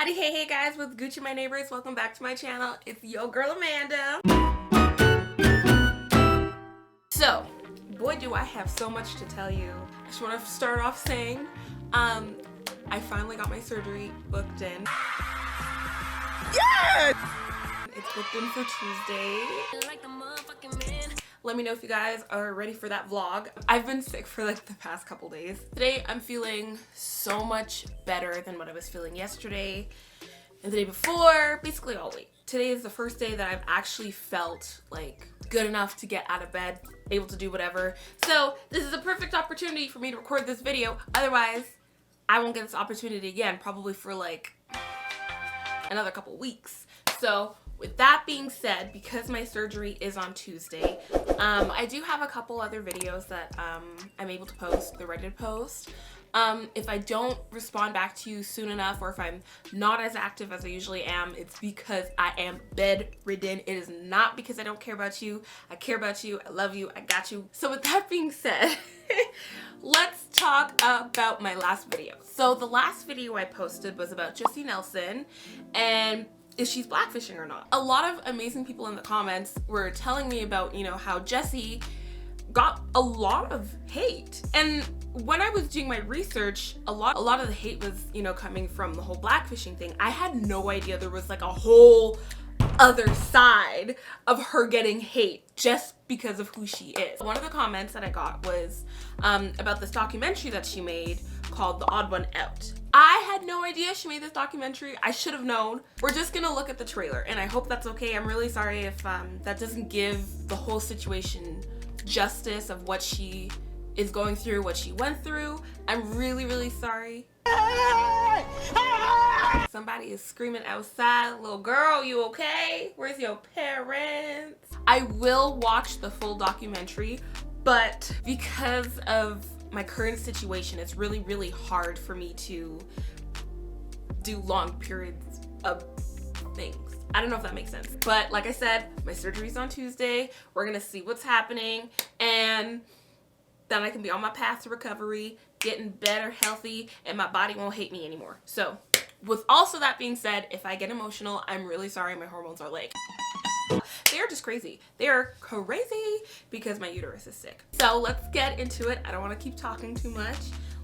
Howdy, hey guys, what's Gucci, my neighbors? Welcome back to my channel. It's your girl Amanda. So, boy do I have so much to tell you. I just want to start off saying, I finally got my surgery booked in. Yes! It's booked in for Tuesday. Let me know if you guys are ready for that vlog. I've been sick for like the past couple days. Today I'm feeling so much better than what I was feeling yesterday and the day before, basically all week. Today is the first day that I've actually felt like good enough to get out of bed, able to do whatever. So this is a perfect opportunity for me to record this video. Otherwise, I won't get this opportunity again, probably for like another couple weeks. So with that being said, because my surgery is on Tuesday, I do have a couple other videos that I'm able to post, they're ready to post. If I don't respond back to you soon enough, or if I'm not as active as I usually am, it's because I am bedridden. It is not because I don't care about you. I care about you, I love you, I got you. So with that being said, let's talk about my last video. So the last video I posted was about Jesy Nelson and if she's blackfishing or not. A lot of amazing people in the comments were telling me about, you know, how Jesy got a lot of hate. And when I was doing my research, a lot of the hate was, you know, coming from the whole blackfishing thing. I had no idea there was like a whole other side of her getting hate just because of who she is. One of the comments that I got was about this documentary that she made called The Odd One Out. I had no idea she made this documentary. I should have known. We're just gonna look at the trailer and I hope that's okay. I'm really sorry if that doesn't give the whole situation justice of what she is going through, what she went through. I'm really sorry. Somebody is screaming outside. Little girl, you okay? Where's your parents? I will watch the full documentary, but because of my current situation, it's really hard for me to do long periods of things. I don't know if that makes sense, but like I said, my surgery's on Tuesday. We're gonna see what's happening, and then I can be on my path to recovery, getting better, healthy, and my body won't hate me anymore. So with also that being said, if I get emotional, I'm really sorry. My hormones are like, they're just crazy. They're crazy because my uterus is sick. So let's get into it. I don't want to keep talking too much.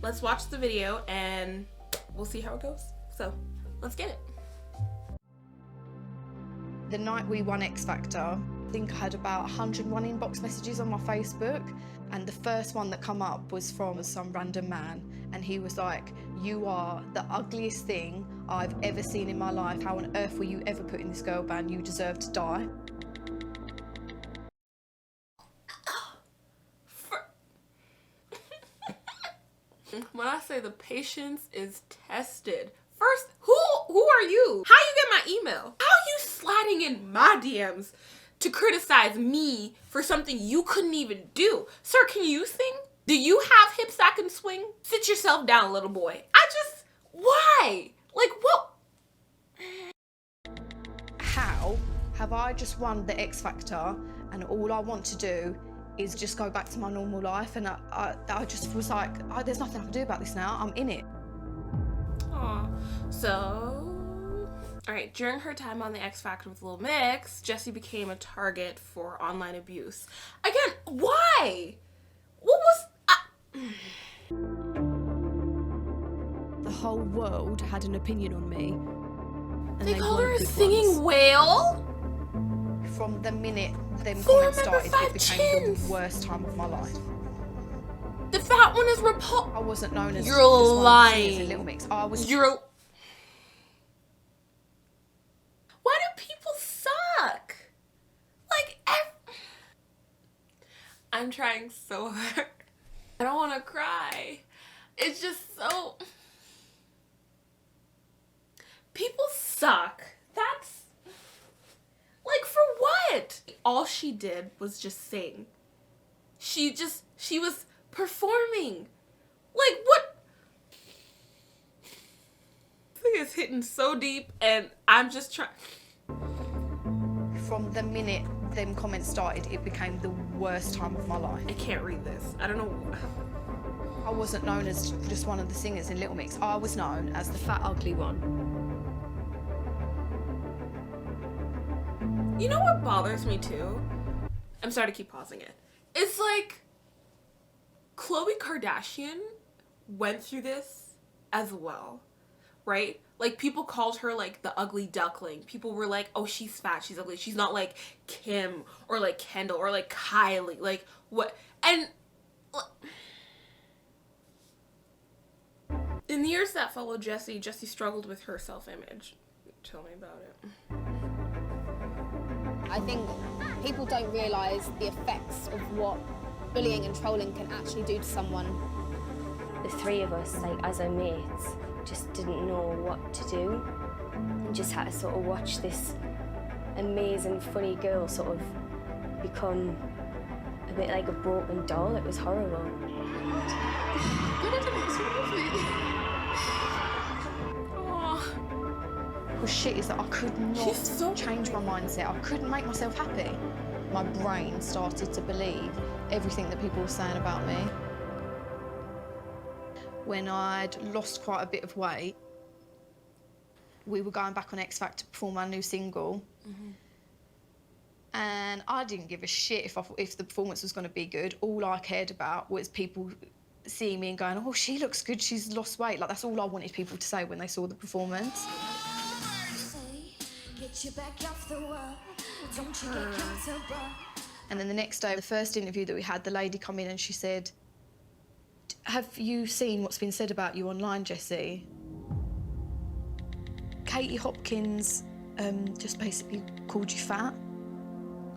Let's watch the video and we'll see how it goes. So let's get it. The night we won X Factor, I think I had about 101 inbox messages on my Facebook, and the first one that come up was from some random man, and he was like, "You are the ugliest thing I've ever seen in my life. How on earth were you ever put in this girl band? You deserve to die." When I say the patience is tested. First, who are you? How you get my email? How are you sliding in my DMs to criticize me for something you couldn't even do? Sir, can you sing? Do you have hips that can swing? Sit yourself down, little boy. Why? Like, what? How have I just won the X Factor and all I want to do is just go back to my normal life? And I just was like, oh, there's nothing I can do about this now. I'm in it. Aw. So, alright, during her time on the X Factor with Lil Mix, Jesy became a target for online abuse. Again, why? What was... The whole world had an opinion on me. And They called her a weren't good singing ones. whale? From the minute them Four comments member started, five it became chins. the worst time of my life. The fat one is repul- I wasn't known as You're just one of the lying. singers in Little Mix. I was. You're... Why do people suck? Like, I'm trying so hard. I don't want to cry. It's just so... People suck. That's... Like, for what? All she did was just sing. She was performing. Like, what? This thing is hitting so deep, and I'm just trying... From the minute them comments started, it became the worst time of my life. I can't read this. I don't know. I wasn't known as just one of the singers in Little Mix. I was known as the fat, ugly one. You know what bothers me too? I'm sorry to keep pausing it. It's like Khloe Kardashian went through this as well, right? Like, people called her like the ugly duckling. People were like, oh, she's fat, she's ugly. She's not like Kim or like Kendall or like Kylie. Like, what? And in the years that followed Jesy struggled with her self-image. Tell me about it. I think people don't realise the effects of what bullying and trolling can actually do to someone. The three of us, like as our mates, just didn't know what to do and just had to sort of watch this amazing, funny girl sort of become a bit like a broken doll. It was horrible. The shit is that I could not change my mindset. I couldn't make myself happy. My brain started to believe everything that people were saying about me. When I'd lost quite a bit of weight, we were going back on X Factor to perform our new single. And I didn't give a shit if the performance was going to be good. All I cared about was people seeing me and going, oh, she looks good, she's lost weight. Like, that's all I wanted people to say when they saw the performance. And then the next day, the first interview that we had, the lady come in and she said, have you seen what's been said about you online, Jesy? Katie Hopkins just basically called you fat.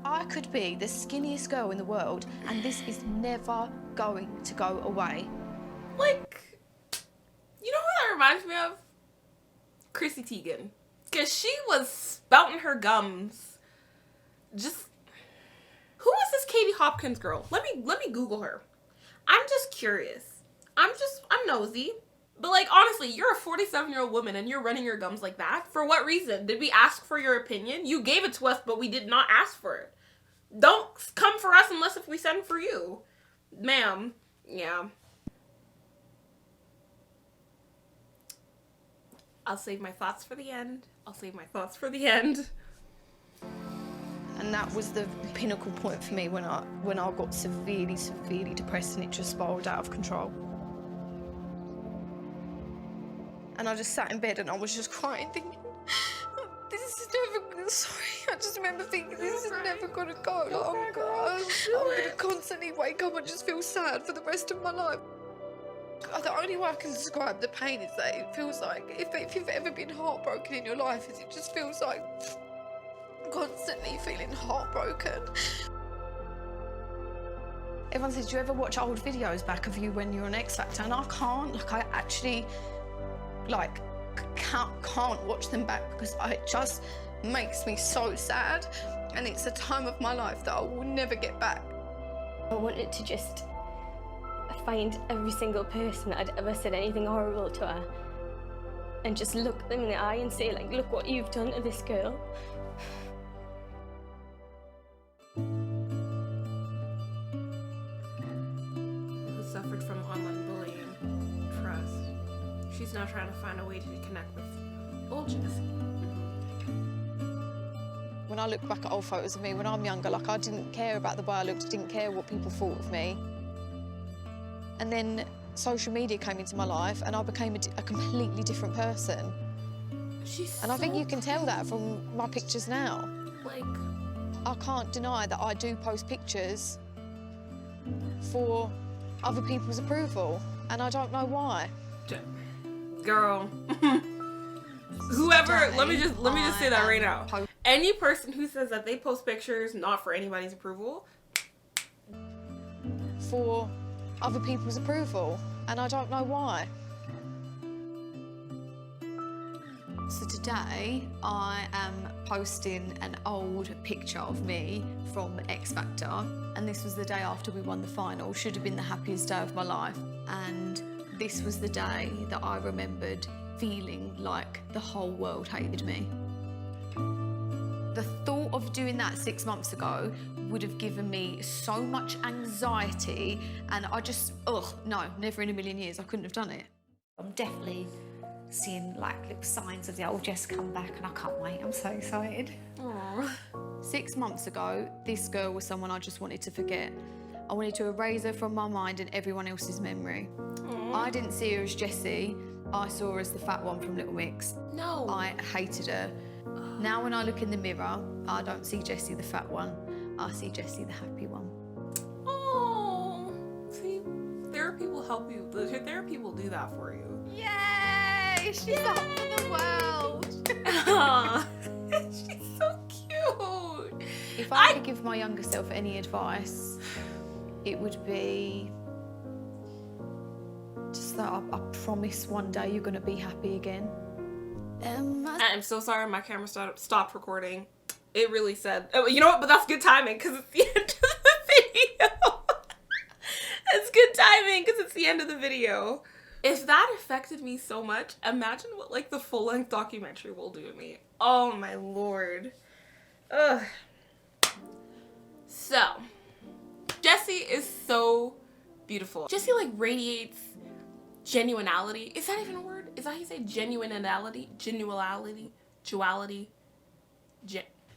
I could be the skinniest girl in the world, and this is never going to go away. Like, you know who that reminds me of? Chrissy Teigen. Because she was spouting her gums. Just, who is this Katie Hopkins girl? Let me Google her. I'm just curious. I'm nosy. But, like, honestly, you're a 47-year-old woman and you're running your gums like that. For what reason? Did we ask for your opinion? You gave it to us, but we did not ask for it. Don't come for us unless if we send for you. Ma'am. Yeah. I'll save my thoughts for the end. And that was the pinnacle point for me when I got severely, severely depressed, and it just spiraled out of control. And I just sat in bed and I was just crying, thinking, this is never, sorry, I just remember thinking, this is never gonna go. Like, I'm gonna constantly wake up and just feel sad for the rest of my life. The only way I can describe the pain is that it feels like, if you've ever been heartbroken in your life, is it just feels like constantly feeling heartbroken. Everyone says, do you ever watch old videos back of you when you're on X Factor? And I can't, like, I actually, like, can't watch them back because it just makes me so sad, and it's a time of my life that I will never get back. I wanted to just find every single person that had ever said anything horrible to her and just look them in the eye and say, like, look what you've done to this girl. Who suffered from online bullying, trust. She's now trying to find a way to connect with old Jesy. When I look back at old photos of me when I'm younger, like, I didn't care about the way I looked, didn't care what people thought of me. And then social media came into my life and I became a completely different person. And I think you can tell that from my pictures now. Like, I can't deny that I do post pictures for other people's approval, and I don't know why. girl. Whoever, let me just say that right now. Any person who says that they post pictures not for anybody's approval, for other people's approval, and I don't know why. So today I am posting an old picture of me from X Factor, and this was the day after we won the final. Should have been the happiest day of my life, and this was the day that I remembered feeling like the whole world hated me. The thought of doing that 6 months ago would have given me so much anxiety, and I just, no, never in a million years, I couldn't have done it. I'm definitely seeing like little signs of the old Jess come back, and I can't wait. I'm so excited. Aww. 6 months ago, this girl was someone I just wanted to forget. I wanted to erase her from my mind and everyone else's memory. I didn't see her as Jesy. I saw her as the fat one from Little Mix. No. I hated her. Now when I look in the mirror, I don't see Jesy the fat one. I see Jesy the happy one. Oh, see, therapy will help you. Therapy will do that for you. Yay! She's up for the world. She's so cute. If I could give my younger self any advice, it would be just that I promise one day you're going to be happy again. I'm so sorry my camera stopped recording. It really said, oh, you know what, but that's good timing because it's the end of the video. It's good timing because it's the end of the video. If that affected me so much, imagine what like the full-length documentary will do to me. Oh my lord. Ugh. So, Jesy is so beautiful. Jesy like radiates genuinity. Is that even a word? Is that how you say genuinity? Duality?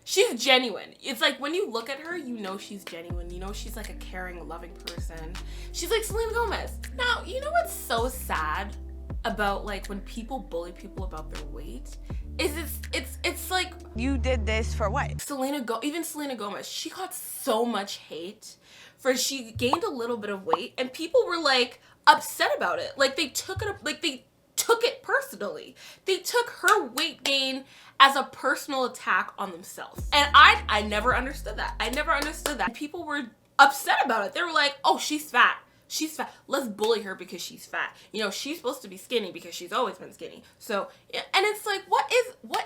She's genuine. It's like when you look at her, you know she's genuine. You know she's like a caring, loving person. She's like Selena Gomez. Now, you know what's so sad about like when people bully people about their weight? It's like, you did this for what? even Selena Gomez, she got so much hate for she gained a little bit of weight and people were like upset about it. Like they took it personally. They took her weight gain as a personal attack on themselves. And I never understood that. I never understood that. People were upset about it. They were like, oh, she's fat. She's fat. Let's bully her because she's fat. You know, she's supposed to be skinny because she's always been skinny. So, and it's like, what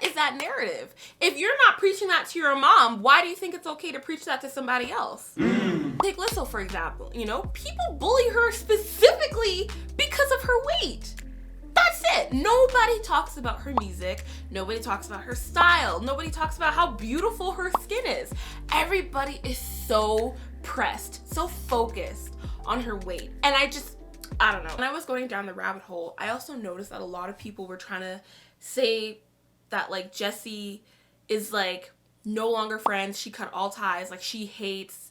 is that narrative? If you're not preaching that to your mom, why do you think it's okay to preach that to somebody else? Take Lizzo, for example. You know, people bully her specifically because of her weight. That's it. Nobody talks about her music. Nobody talks about her style. Nobody talks about how beautiful her skin is. Everybody is so pressed, so focused on her weight. And I don't know. When I was going down the rabbit hole, I also noticed that a lot of people were trying to say that like Jesy is like no longer friends. She cut all ties. Like she hates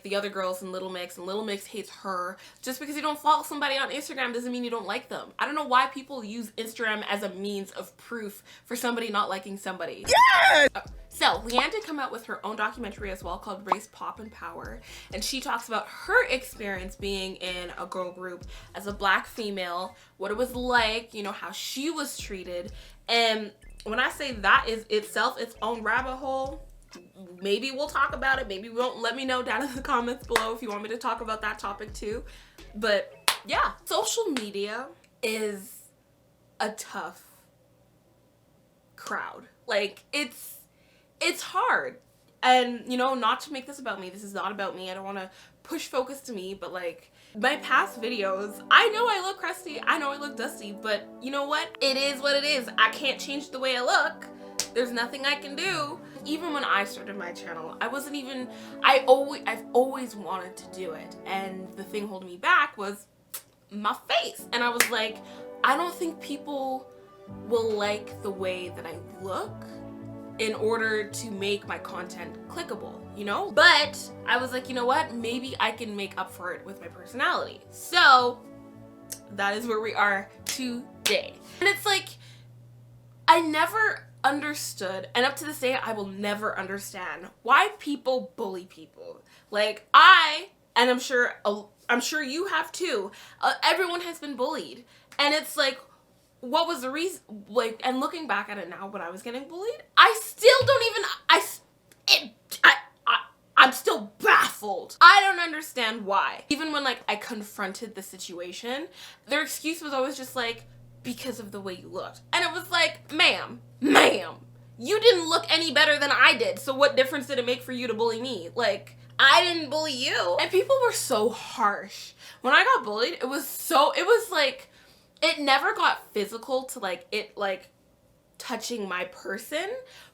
the other girls in Little Mix, and Little Mix hates her. Just because you don't follow somebody on Instagram doesn't mean you don't like them. I don't know why people use Instagram as a means of proof for somebody not liking somebody. Yes! So, Leanne did come out with her own documentary as well called Race, Pop, and Power. And she talks about her experience being in a girl group as a black female, what it was like, you know, how she was treated. And when I say that is itself its own rabbit hole, maybe we'll talk about it, maybe we won't. Let me know down in the comments below if you want me to talk about that topic too. But yeah, social media is a tough crowd. Like it's hard. And you know, not to make this about me, this is not about me. I don't want to push focus to me, but like my past videos, I know I look crusty, I know I look dusty, but you know what? It is what it is. I can't change the way I look. There's nothing I can do. Even when I started my channel, I've always wanted to do it. And the thing holding me back was my face. And I was like, I don't think people will like the way that I look in order to make my content clickable, you know? But I was like, you know what? Maybe I can make up for it with my personality. So that is where we are today. And it's like, I never understood, and up to this day I will never understand why people bully people. Like and I'm sure you have too. Everyone has been bullied, and it's like, what was the reason? Like, and looking back at it now, when I was getting bullied, I still don't even. I'm still baffled. I don't understand why. Even when like I confronted the situation, their excuse was always just like, because of the way you looked. And it was like, ma'am, you didn't look any better than I did, so what difference did it make for you to bully me? Like, I didn't bully you. And people were so harsh. When I got bullied, it was like, it never got physical to like, it like touching my person,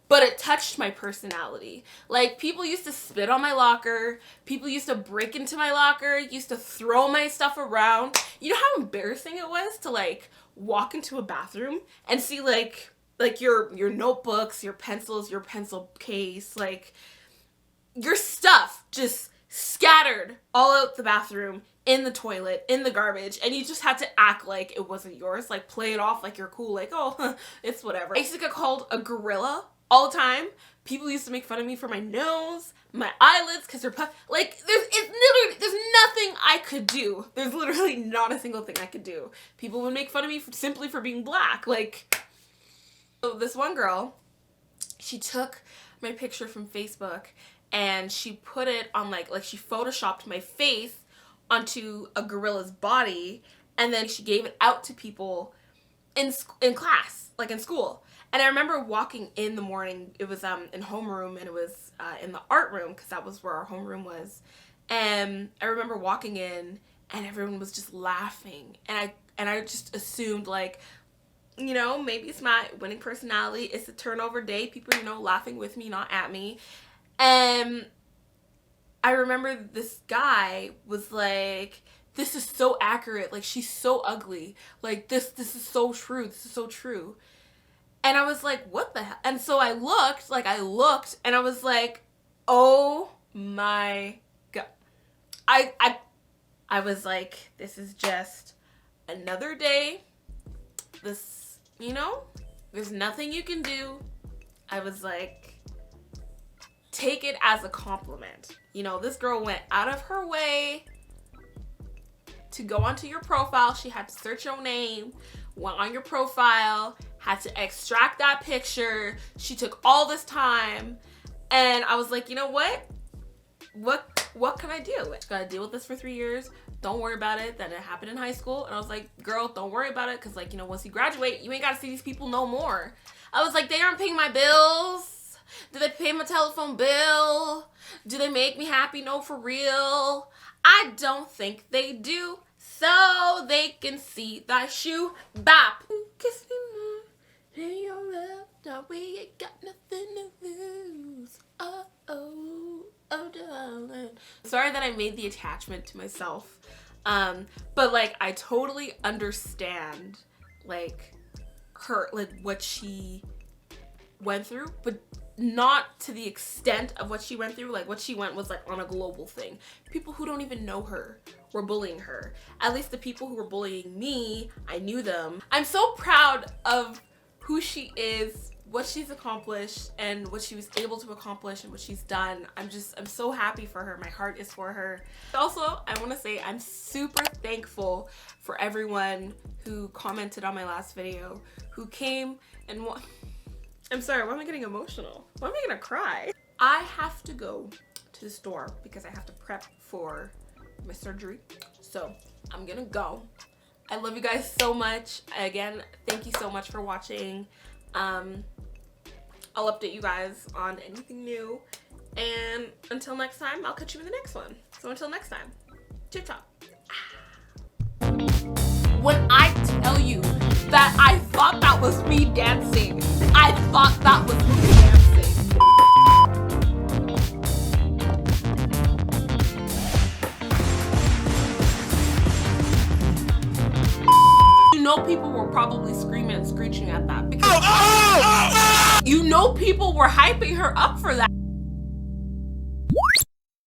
but it touched my personality. Like, people used to spit on my locker, people used to break into my locker, used to throw my stuff around. You know how embarrassing it was to like walk into a bathroom and see like like your notebooks, your pencils, your pencil case, like your stuff just scattered all out the bathroom, in the toilet, in the garbage, and you just had to act like it wasn't yours, like play it off like you're cool, like, oh, it's whatever. I used to get called a gorilla all the time. People used to make fun of me for my nose, my eyelids, because they're like, there's nothing I could do. There's literally not a single thing I could do. People would make fun of me simply for being black. Like, so this one girl, she took my picture from Facebook and she put it on like she photoshopped my face onto a gorilla's body, and then she gave it out to people in class, like in school. And I remember walking in the morning, it was in homeroom, and it was in the art room, because that was where our homeroom was. And I remember walking in and everyone was just laughing, and I just assumed, like, you know, maybe it's my winning personality, it's a turnover day, people, you know, laughing with me, not at me. And I remember this guy was like, this is so accurate, like, she's so ugly, like, this is so true, this is so true. And I was like, what the hell? And so I looked, and I was like, oh my God. I was like, this is just another day. This, you know, there's nothing you can do. I was like, take it as a compliment. You know, this girl went out of her way to go onto your profile. She had to search your name, went on your profile, had to extract that picture. She took all this time, and I was like, you know what can I do? Gotta deal with this for 3 years. Don't worry about it. Then it happened in high school, and I was like, girl, don't worry about it, because, like, you know, once you graduate, you ain't gotta see these people no more. I was like, they aren't paying my bills. Do they pay my telephone bill? Do they make me happy? No, for real. I don't think they do. So they can see that shoe bop. Kiss me more than your love. That way you got nothing to lose. Oh, oh, oh, darling. Sorry that I made the attachment to myself. But, like, I totally understand, like, her, like, what she went through, but not to the extent of what she went through. Like, what she went was, like, on a global thing. People who don't even know her were bullying her. At least the people who were bullying me, I knew them. I'm so proud of who she is, what she's accomplished, and what she was able to accomplish, and what she's done. I'm so happy for her. My heart is for her. Also, I want to say I'm super thankful for everyone who commented on my last video, who came and I'm sorry, why am I getting emotional? Why am I gonna cry? I have to go to the store because I have to prep for my surgery. So I'm gonna go. I love you guys so much. Again, thank you so much for watching. I'll update you guys on anything new. And until next time, I'll catch you in the next one. So until next time, chip chop. When I tell you that I thought that was me dancing, I thought that was me dancing. You know, people were probably screaming and screeching at that because you know people were hyping her up for that.